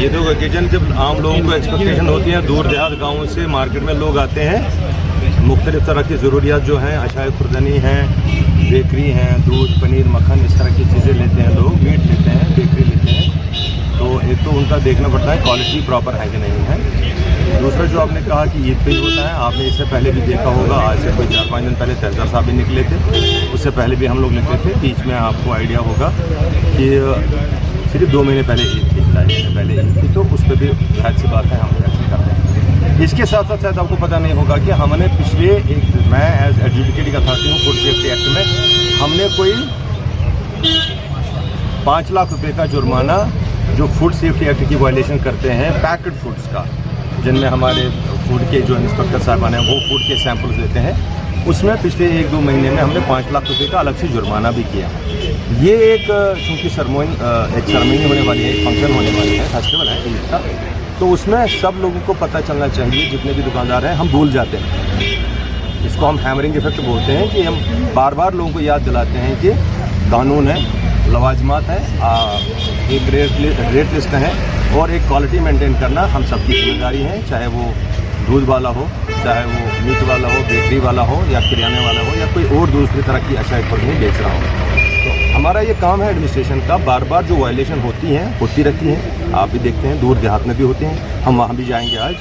ये तो ओकेजन जब आम लोगों को एक्सपेक्टेशन होती है, दूर देहात गाँव से मार्केट में लोग आते हैं, मुख्तलिफ तरह की ज़रूरियात जो हैं, अशाए खुर्दनी हैं, बेकरी हैं, दूध पनीर मक्खन इस तरह की चीज़ें लेते हैं लोग, मीट लेते हैं, बेकरी लेते हैं। तो एक तो उनका देखना पड़ता है क्वालिटी प्रॉपर है कि नहीं है। दूसरा जो आपने कहा कि ईद पे ही होता है, आपने इससे पहले भी देखा होगा, आज से कोई 4-5 दिन पहले तहसीलदार साहब भी निकले थे, उससे पहले भी हम लोग निकले थे। बीच में आपको आइडिया होगा कि सिर्फ 2 महीने पहले ईद थी, 2 महीने पहले ईद थी, तो उस पर भी जाहिर सी बात है हम रिएक्शन कर रहे हैं। इसके साथ साथ शायद आपको पता नहीं होगा कि हमने पिछले मैं एज एडजुडिकेटिंग अथॉरिटी हूँ फूड सेफ्टी एक्ट में, हमने कोई 5 लाख रुपए का जुर्माना जो फूड सेफ्टी एक्ट की वायलेशन करते हैं पैकेट फूड्स का, जिनमें हमारे फूड के जो इंस्पेक्टर साहबान हैं वो फूड के सैंपल्स देते हैं, उसमें पिछले 1-2 महीने में हमने 5 लाख रुपए का अलग से जुर्माना भी किया। ये एक चूँकि सेरेमनी होने वाली है, एक फंक्शन होने वाली है, फेस्टिवल है ईद का, तो उसमें सब लोगों को पता चलना चाहिए, जितने भी दुकानदार हैं। हम भूल जाते हैं, इसको हम हैमरिंग इफेक्ट बोलते हैं, कि हम बार बार लोगों को याद दिलाते हैं कि कानून है, लवाजमात है, एक रेट लिस्ट है और एक क्वालिटी मेंटेन करना हम सबकी जिम्मेदारी है, चाहे वो दूध वाला हो, चाहे वो मीट वाला हो, बेकरी वाला हो, या किराने वाला हो, या कोई और दूसरी तरह की अशाए खुर्दनी बेच रहा हो। तो हमारा ये काम है एडमिनिस्ट्रेशन का, बार बार जो वायलेशन होती हैं होती रहती हैं, आप भी देखते हैं, दूर देहात में भी होते हैं, हम वहाँ भी जाएंगे आज।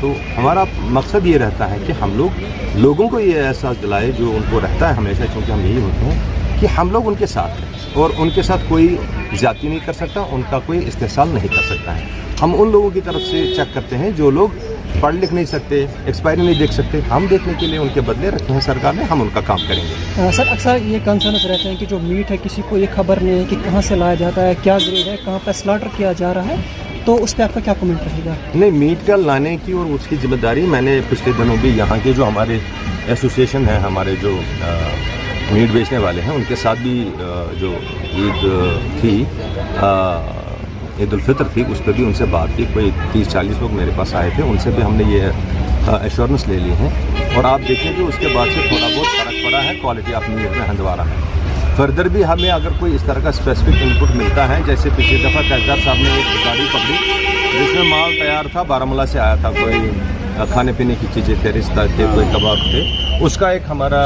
तो हमारा मकसद ये रहता है कि हम लोगों को ये एहसास दिलाए जो उनको रहता है हमेशा, क्योंकि हम यही होते हैं कि हम लोग उनके साथ हैं और उनके साथ कोई ज़्यादती नहीं कर सकता, उनका कोई इस्तेहसाल नहीं कर सकता है। हम उन लोगों की तरफ से चेक करते हैं जो लोग पढ़ लिख नहीं सकते, एक्सपायरी नहीं देख सकते, हम देखने के लिए उनके बदले रखे हैं सरकार ने, हम उनका काम करेंगे। सर अक्सर ये कंसर्न्स रहते हैं कि जो मीट है किसी को ये खबर नहीं है कि कहाँ से लाया जाता है, क्या ग्रेड है, कहाँ पर स्लॉटर किया जा रहा है, तो उस पर आपका क्या कमेंट रहेगा? नहीं, मीट का लाने की और उसकी जिम्मेदारी मैंने पिछले दिनों भी यहाँ के जो हमारे एसोसिएशन है, हमारे जो मीट बेचने वाले हैं, उनके साथ भी जो ईद थी, ईद उल फितर थी, उस पर भी उनसे बात की। कोई 30-40 लोग मेरे पास आए थे, उनसे भी हमने ये एश्योरेंस ले ली है और आप देखें कि उसके बाद से थोड़ा बहुत फ़र्क पड़ा है क्वालिटी ऑफ मीट में हंदवारा है। फर्दर भी हमें अगर कोई इस तरह का स्पेसिफिक इनपुट मिलता है, जैसे पिछली दफ़ा तहसीलदार साहब ने एक गाड़ी पकड़ी जिसमें माल तैयार था, बारामूला से आया था, कोई खाने पीने की चीज़ें थे, रिश्ता थे, कोई कबाब थे, उसका एक हमारा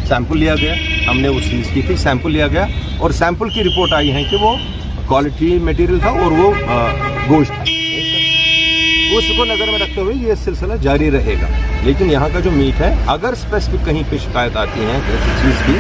सैंपल लिया गया, हमने उस चीज़ की थी सैंपल लिया गया और सैंपल की रिपोर्ट आई है कि वो क्वालिटी मटेरियल था और वो गोश्त था। उसको नज़र में रखते हुए ये सिलसिला जारी रहेगा। लेकिन यहाँ का जो मीट है, अगर स्पेसिफिक कहीं पे शिकायत आती है किसी चीज़ की,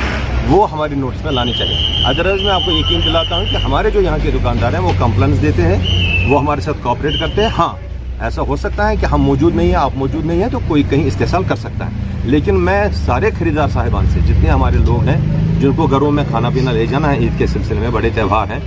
वो हमारी नोटिस में लानी चाहिए। अदरवाइज मैं आपको यकीन दिलाता हूँ कि हमारे जो यहाँ के दुकानदार हैं वो कंप्लेंट्स देते हैं, वो हमारे साथ कोऑपरेट करते हैं। हाँ, ऐसा हो सकता है कि हम मौजूद नहीं हैं, आप मौजूद नहीं हैं, तो कोई कहीं इस्तेहसाल कर सकता है। लेकिन मैं सारे खरीदार साहिबान से, जितने हमारे लोग हैं जिनको घरों में खाना पीना ले जाना है ईद के सिलसिले में, बड़े त्यौहार हैं,